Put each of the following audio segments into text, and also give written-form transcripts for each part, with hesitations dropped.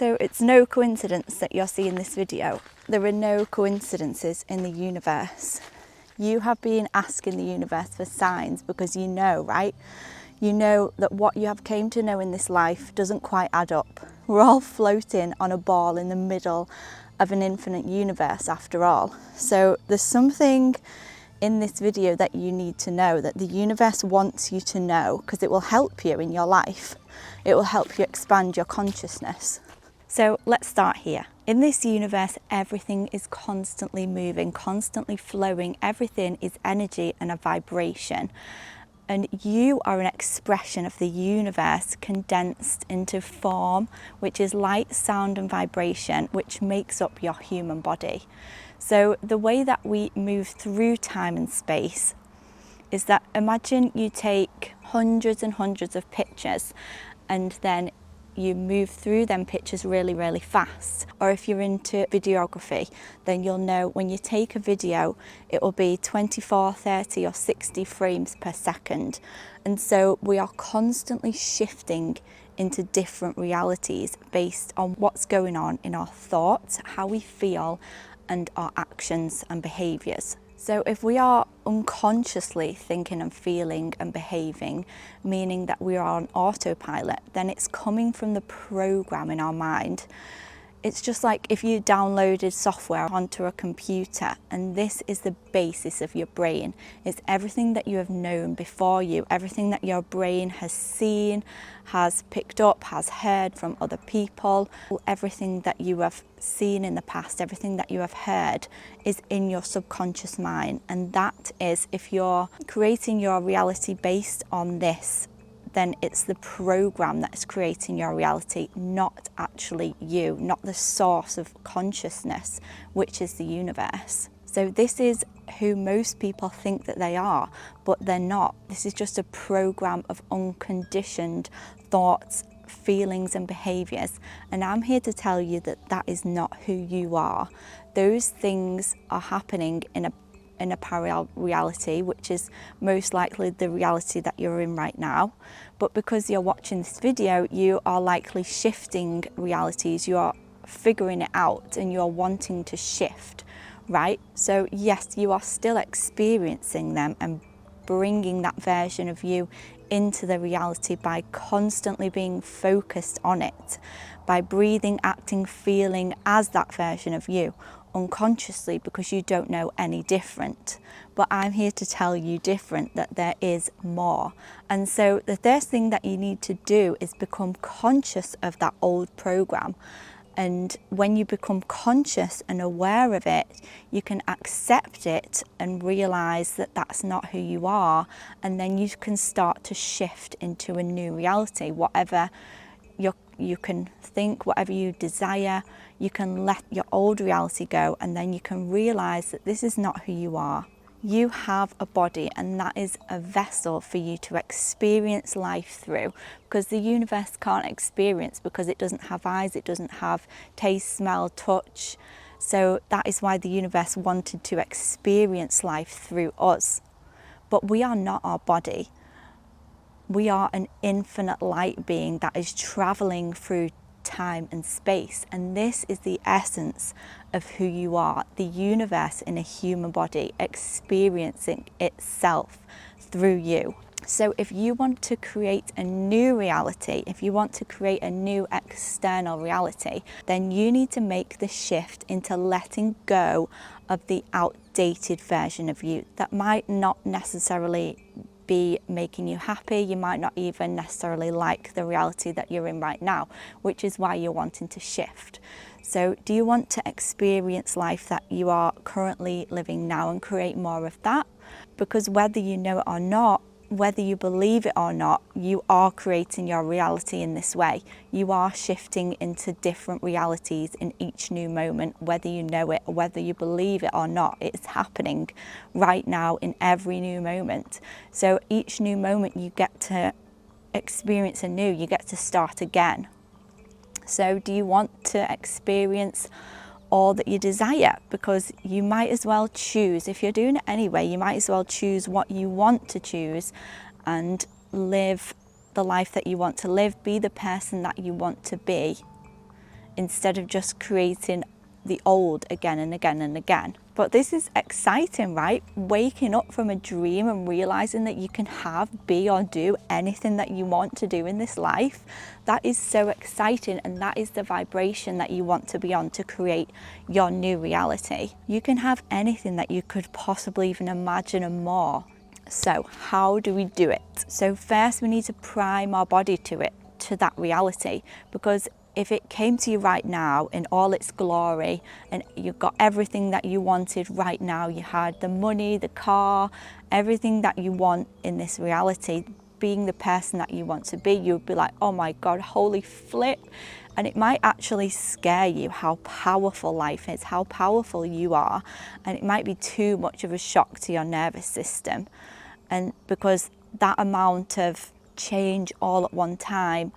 So it's no coincidence that you're seeing this video. There are no coincidences in the universe. You have been asking the universe for signs because you know, right? You know that what you have came to know in this life doesn't quite add up. We're all floating on a ball in the middle of an infinite universe after all. So there's something in this video that you need to know, that the universe wants you to know, because it will help you in your life. It will help you expand your consciousness. So let's start here. In this universe, everything is constantly moving, constantly flowing. Everything is energy and a vibration. And you are an expression of the universe condensed into form, which is light, sound and vibration, which makes up your human body. So the way that we move through time and space is that, imagine you take hundreds and hundreds of pictures and then you move through them pictures really, really fast. Or if you're into videography, then you'll know when you take a video, it will be 24, 30 or 60 frames per second. And so we are constantly shifting into different realities based on what's going on in our thoughts, how we feel, and our actions and behaviours. So if we are unconsciously thinking and feeling and behaving, meaning that we are on autopilot, then it's coming from the program in our mind. It's just like if you downloaded software onto a computer, and this is the basis of your brain. It's everything that you have known before you, everything that your brain has seen, has picked up, has heard from other people. Everything that you have seen in the past, everything that you have heard is in your subconscious mind. And that is, if you're creating your reality based on this, then it's the program that is creating your reality, not actually you, not the source of consciousness, which is the universe. So this is who most people think that they are, but they're not. This is just a program of unconditioned thoughts, feelings and behaviours. And I'm here to tell you that that is not who you are. Those things are happening in a parallel reality, which is most likely the reality that you're in right now. But because you're watching this video, you are likely shifting realities. You are figuring it out and you're wanting to shift, right? So yes, you are still experiencing them and bringing that version of you into the reality by constantly being focused on it, by breathing, acting, feeling as that version of you unconsciously, because you don't know any different. But I'm here to tell you different, that there is more. And so the first thing that you need to do is become conscious of that old program. And when you become conscious and aware of it, you can accept it and realize that that's not who you are. And then you can start to shift into a new reality. Whatever you can think, whatever you desire, you can let your old reality go, and then you can realize that this is not who you are. You have a body, and that is a vessel for you to experience life through, because the universe can't experience because it doesn't have eyes, it doesn't have taste, smell, touch. So that is why the universe wanted to experience life through us. But we are not our body. We are an infinite light being that is traveling through time and space. And this is the essence of who you are, the universe in a human body experiencing itself through you. So if you want to create a new reality, if you want to create a new external reality, then you need to make the shift into letting go of the outdated version of you that might not necessarily be making you happy. You might not even necessarily like the reality that you're in right now, which is why you're wanting to shift. So do you want to experience life that you are currently living now and create more of that? Because whether you know it or not, whether you believe it or not, you are creating your reality in this way. You are shifting into different realities in each new moment, whether you know it or whether you believe it or not. It's happening right now in every new moment. So each new moment you get to experience anew, you get to start again. So do you want to experience all that you desire? Because you might as well choose, if you're doing it anyway, you might as well choose what you want to choose and live the life that you want to live, be the person that you want to be, instead of just creating the old again and again and again. But this is exciting, right? Waking up from a dream and realizing that you can have, be, or do anything that you want to do in this life. That is so exciting, and that is the vibration that you want to be on to create your new reality. You can have anything that you could possibly even imagine and more. So how do we do it? So first we need to prime our body to it, to that reality, because if it came to you right now in all its glory and you got everything that you wanted right now, you had the money, the car, everything that you want in this reality, being the person that you want to be, you'd be like, oh my God, holy flip. And it might actually scare you how powerful life is, how powerful you are. And it might be too much of a shock to your nervous system. And because that amount of change all at one time,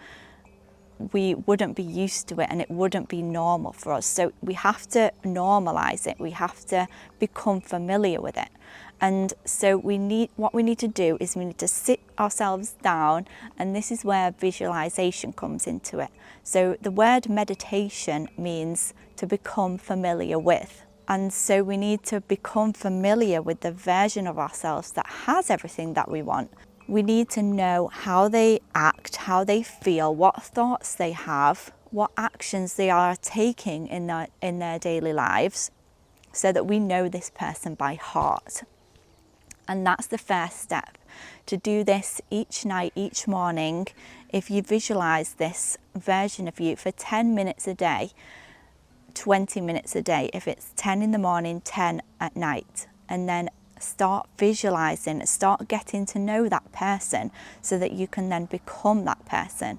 we wouldn't be used to it, and it wouldn't be normal for us. So we have to normalize it. We have to become familiar with it. And so what we need to do is we need to sit ourselves down, and this is where visualization comes into it. So the word meditation means to become familiar with. And so we need to become familiar with the version of ourselves that has everything that we want. We need to know how they act, how they feel, what thoughts they have, what actions they are taking in their daily lives, so that we know this person by heart. And that's the first step. To do this each night, each morning, if you visualize this version of you for 10 minutes a day, 20 minutes a day, if it's 10 in the morning, 10 at night, and then start visualizing, start getting to know that person so that you can then become that person.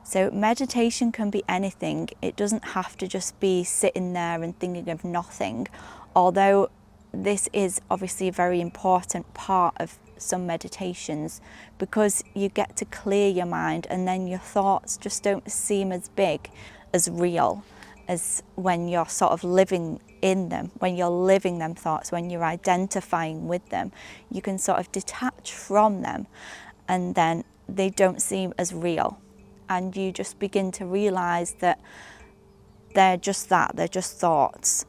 So meditation can be anything. It doesn't have to just be sitting there and thinking of nothing, although this is obviously a very important part of some meditations, because you get to clear your mind, and then your thoughts just don't seem as big, as real as when you're sort of living in them, when you're living them thoughts, when you're identifying with them. You can sort of detach from them, and then they don't seem as real. And you just begin to realize that they're just that, they're just thoughts.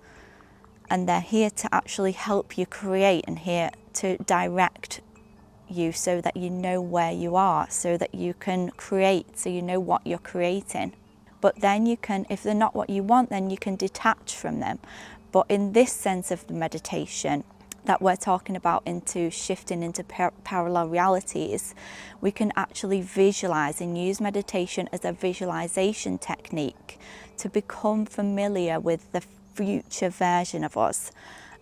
And they're here to actually help you create, and here to direct you so that you know where you are, so that you can create, so you know what you're creating. But then you can, if they're not what you want, then you can detach from them. But in this sense of the meditation that we're talking about, into shifting into parallel realities, we can actually visualize and use meditation as a visualization technique to become familiar with the future version of us.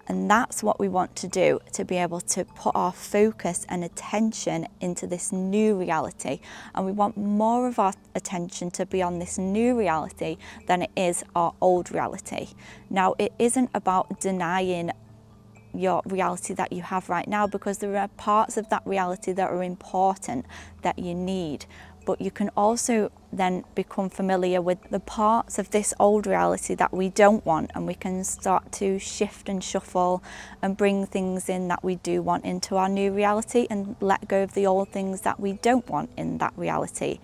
And that's what we want to do, to be able to put our focus and attention into this new reality. And we want more of our attention to be on this new reality than it is our old reality. Now, it isn't about denying your reality that you have right now, because there are parts of that reality that are important, that you need. But you can also then become familiar with the parts of this old reality that we don't want, and we can start to shift and shuffle and bring things in that we do want into our new reality, and let go of the old things that we don't want in that reality,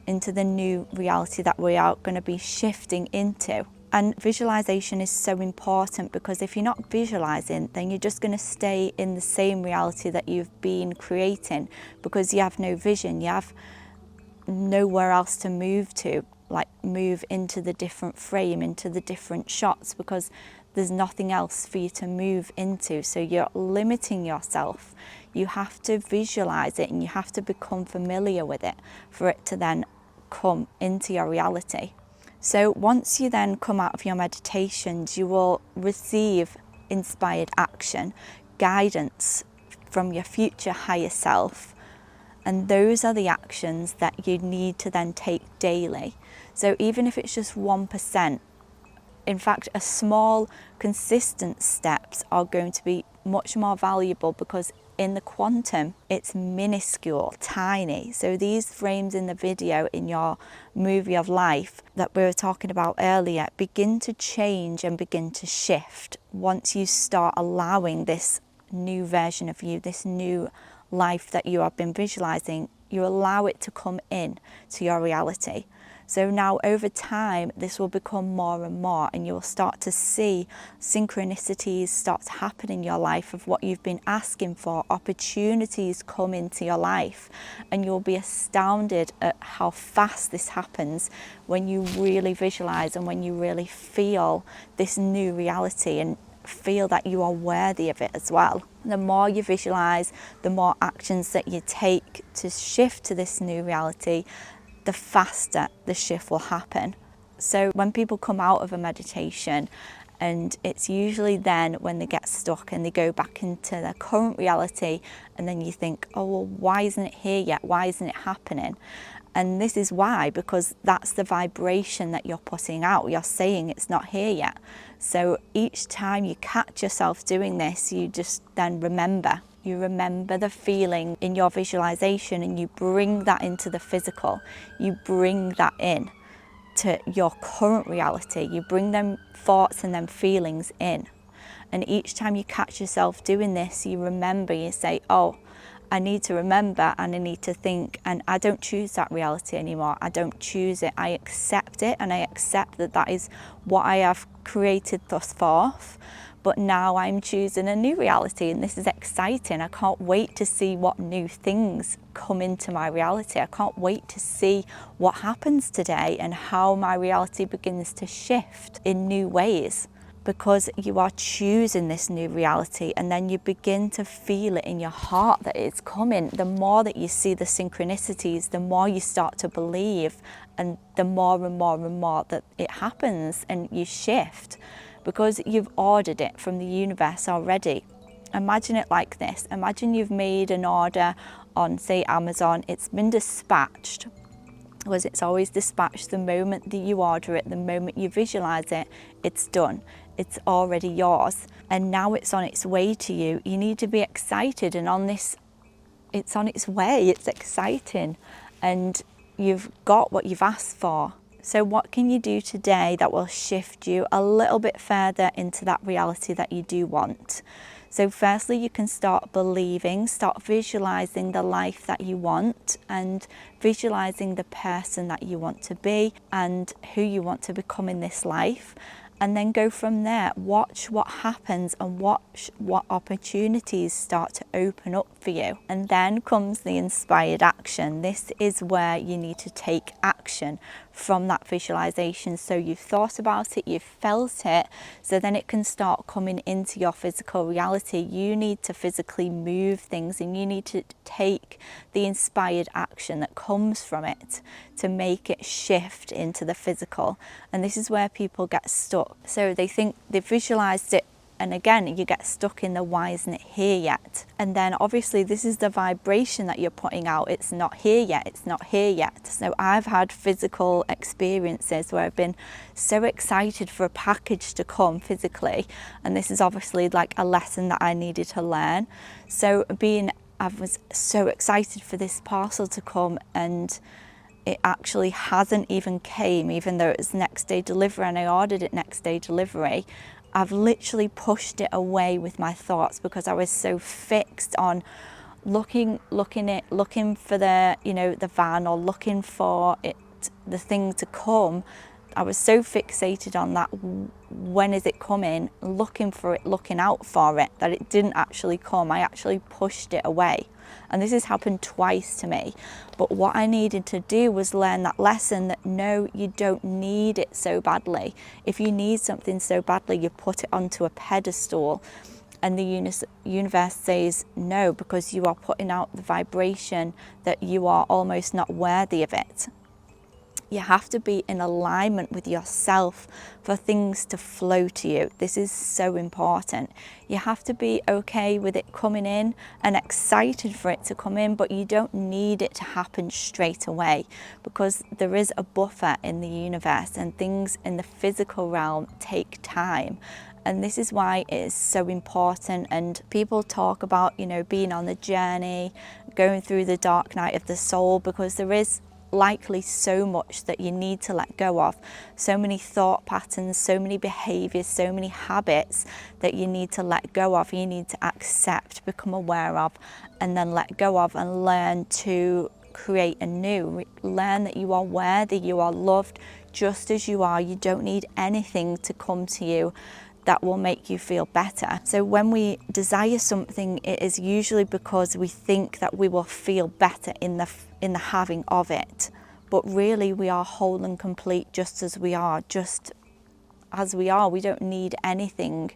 into the new reality that we are going to be shifting into. And visualization is so important, because if you're not visualizing, then you're just going to stay in the same reality that you've been creating, because you have no vision, you have nowhere else to move to, like move into the different frame, into the different shots, because there's nothing else for you to move into. So you're limiting yourself. You have to visualize it, and you have to become familiar with it for it to then come into your reality. So once you then come out of your meditations, you will receive inspired action, guidance from your future higher self. And those are the actions that you need to then take daily. So even if it's just 1%, in fact, a small, consistent steps are going to be much more valuable, because in the quantum, it's minuscule, tiny. So these frames in the video, in your movie of life that we were talking about earlier, begin to change and begin to shift once you start allowing this new version of you, this new life that you have been visualizing, you allow it to come in to your reality. So now over time, this will become more and more, and you'll start to see synchronicities start to happen in your life of what you've been asking for. Opportunities come into your life, and you'll be astounded at how fast this happens when you really visualize and when you really feel this new reality and feel that you are worthy of it as well. The more you visualize, the more actions that you take to shift to this new reality, the faster the shift will happen. So when people come out of a meditation, and it's usually then when they get stuck and they go back into their current reality, and then you think, oh, well, why isn't it here yet? Why isn't it happening? And this is why, because that's the vibration that you're putting out. You're saying it's not here yet. So each time you catch yourself doing this, you just then remember. You remember the feeling in your visualization, and you bring that into the physical. You bring that in to your current reality. You bring them thoughts and them feelings in. And each time you catch yourself doing this, you remember, you say, oh, I need to remember and I need to think, and I don't choose that reality anymore. I don't choose it. I accept it, and I accept that that is what I have created thus far. But now I'm choosing a new reality, and this is exciting. I can't wait to see what new things come into my reality. I can't wait to see what happens today and how my reality begins to shift in new ways, because you are choosing this new reality, and then you begin to feel it in your heart that it's coming. The more that you see the synchronicities, the more you start to believe, and the more and more and more that it happens, and you shift because you've ordered it from the universe already. Imagine it like this. Imagine you've made an order on, say, Amazon. It's been dispatched, because it's always dispatched the moment that you order it, the moment you visualize it, it's done. It's already yours. And now it's on its way to you. You need to be excited, and it's on its way. It's exciting, and you've got what you've asked for. So what can you do today that will shift you a little bit further into that reality that you do want? So firstly, you can start believing, start visualizing the life that you want, and visualizing the person that you want to be and who you want to become in this life. And then go from there. Watch what happens, and watch what opportunities start to open up for you. And then comes the inspired action. This is where you need to take action from that visualization. So you've thought about it, you've felt it, so then it can start coming into your physical reality. You need to physically move things, and you need to take the inspired action that comes from it to make it shift into the physical. And this is where people get stuck. So they think they've visualized it, and again you get stuck in the why isn't it here yet. And then obviously this is the vibration that you're putting out. It's not here yet, it's not here yet. So I've had physical experiences where I've been so excited for a package to come physically, and this is obviously like a lesson that I needed to learn. So I was so excited for this parcel to come, and it actually hasn't even came, even though it was next day delivery, and I ordered it next day delivery. I've literally pushed it away with my thoughts, because I was so fixed on looking for the, the van, or looking for it, the thing to come. I was so fixated on that, when is it coming, looking for it, looking out for it, that it didn't actually come. I actually pushed it away. And this has happened twice to me. But what I needed to do was learn that lesson, that no, you don't need it so badly. If you need something so badly, you put it onto a pedestal, and the universe says no, because you are putting out the vibration that you are almost not worthy of it. You have to be in alignment with yourself for things to flow to you. This is so important. You have to be okay with it coming in and excited for it to come in, but you don't need it to happen straight away, because there is a buffer in the universe, and things in the physical realm take time. And this is why it is so important. And people talk about, being on the journey, going through the dark night of the soul, because there is likely so much that you need to let go of, so many thought patterns, so many behaviors, so many habits that you need to let go of, you need to accept, become aware of, and then let go of, and learn to create anew. Learn that you are worthy, you are loved just as you are. You don't need anything to come to you that will make you feel better. So when we desire something, it is usually because we think that we will feel better in the having of it. But really we are whole and complete just as we are, just as we are. We don't need anything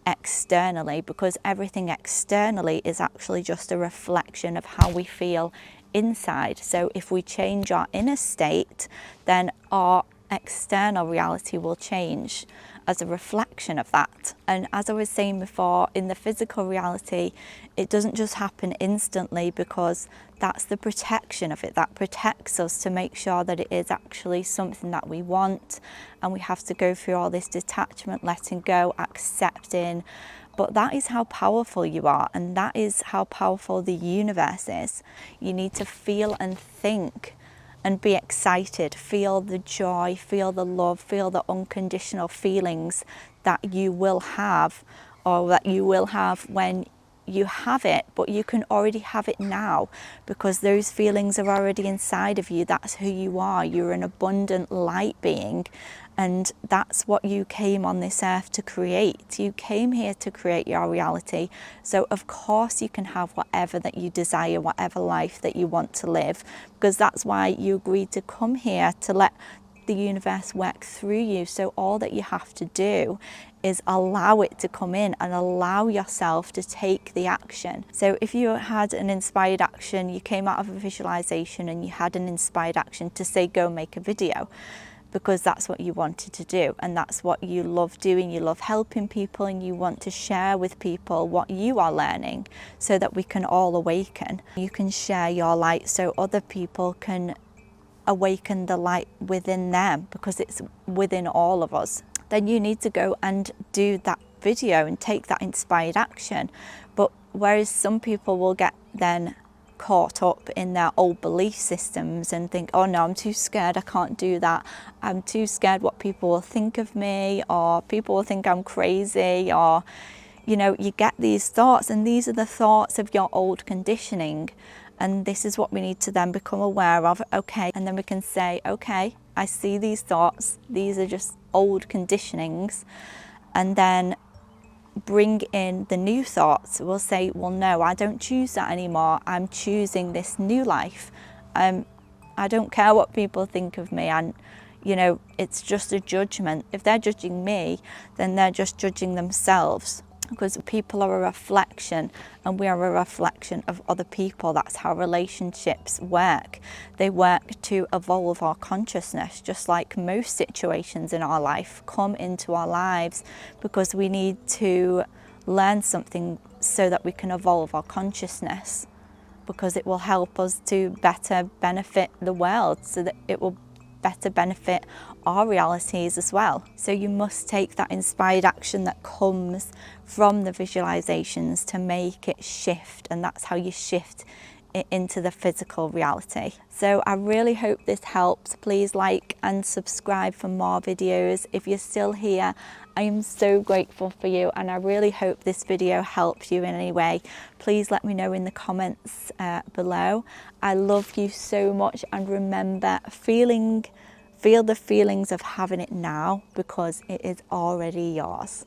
externally, because everything externally is actually just a reflection of how we feel inside. So if we change our inner state, then our external reality will change as a reflection of that. And as I was saying before, in the physical reality, it doesn't just happen instantly, because that's the protection of it. That protects us to make sure that it is actually something that we want. And we have to go through all this detachment, letting go, accepting. But that is how powerful you are, and that is how powerful the universe is. You need to feel and think and be excited, feel the joy, feel the love, feel the unconditional feelings that you will have, or that you will have when you have it. But you can already have it now, because those feelings are already inside of you. That's who you are. You're an abundant light being, and that's what you came on this earth to create. You came here to create your reality. So of course you can have whatever that you desire, whatever life that you want to live, because that's why you agreed to come here, to let the universe work through you. So all that you have to do is allow it to come in and allow yourself to take the action. So if you had an inspired action, you came out of a visualization and you had an inspired action to say, go make a video, because that's what you wanted to do and that's what you love doing. You love helping people and you want to share with people what you are learning so that we can all awaken. You can share your light so other people can awaken the light within them, because it's within all of us. Then you need to go and do that video and take that inspired action. But whereas some people will get then caught up in their old belief systems and think, oh no, I'm too scared, I can't do that. I'm too scared what people will think of me, or people will think I'm crazy, or, you know, you get these thoughts, and these are the thoughts of your old conditioning. And this is what we need to then become aware of. Okay, and then we can say, okay, I see these thoughts, these are just old conditionings, and then bring in the new thoughts. We'll say, well, no, I don't choose that anymore. I'm choosing this new life. I don't care what people think of me. And, you know, it's just a judgment. If they're judging me, then they're just judging themselves, because people are a reflection and we are a reflection of other people. That's how relationships work. They work to evolve our consciousness, just like most situations in our life come into our lives because we need to learn something so that we can evolve our consciousness, because it will help us to better benefit the world, so that it will better benefit our realities as well. So you must take that inspired action that comes from the visualizations to make it shift, and that's how you shift it into the physical reality. So I really hope this helps. Please like and subscribe for more videos. If you're still here, I am so grateful for you, and I really hope this video helped you in any way. Please let me know in the comments below. I love you so much, and remember, feel the feelings of having it now, because it is already yours.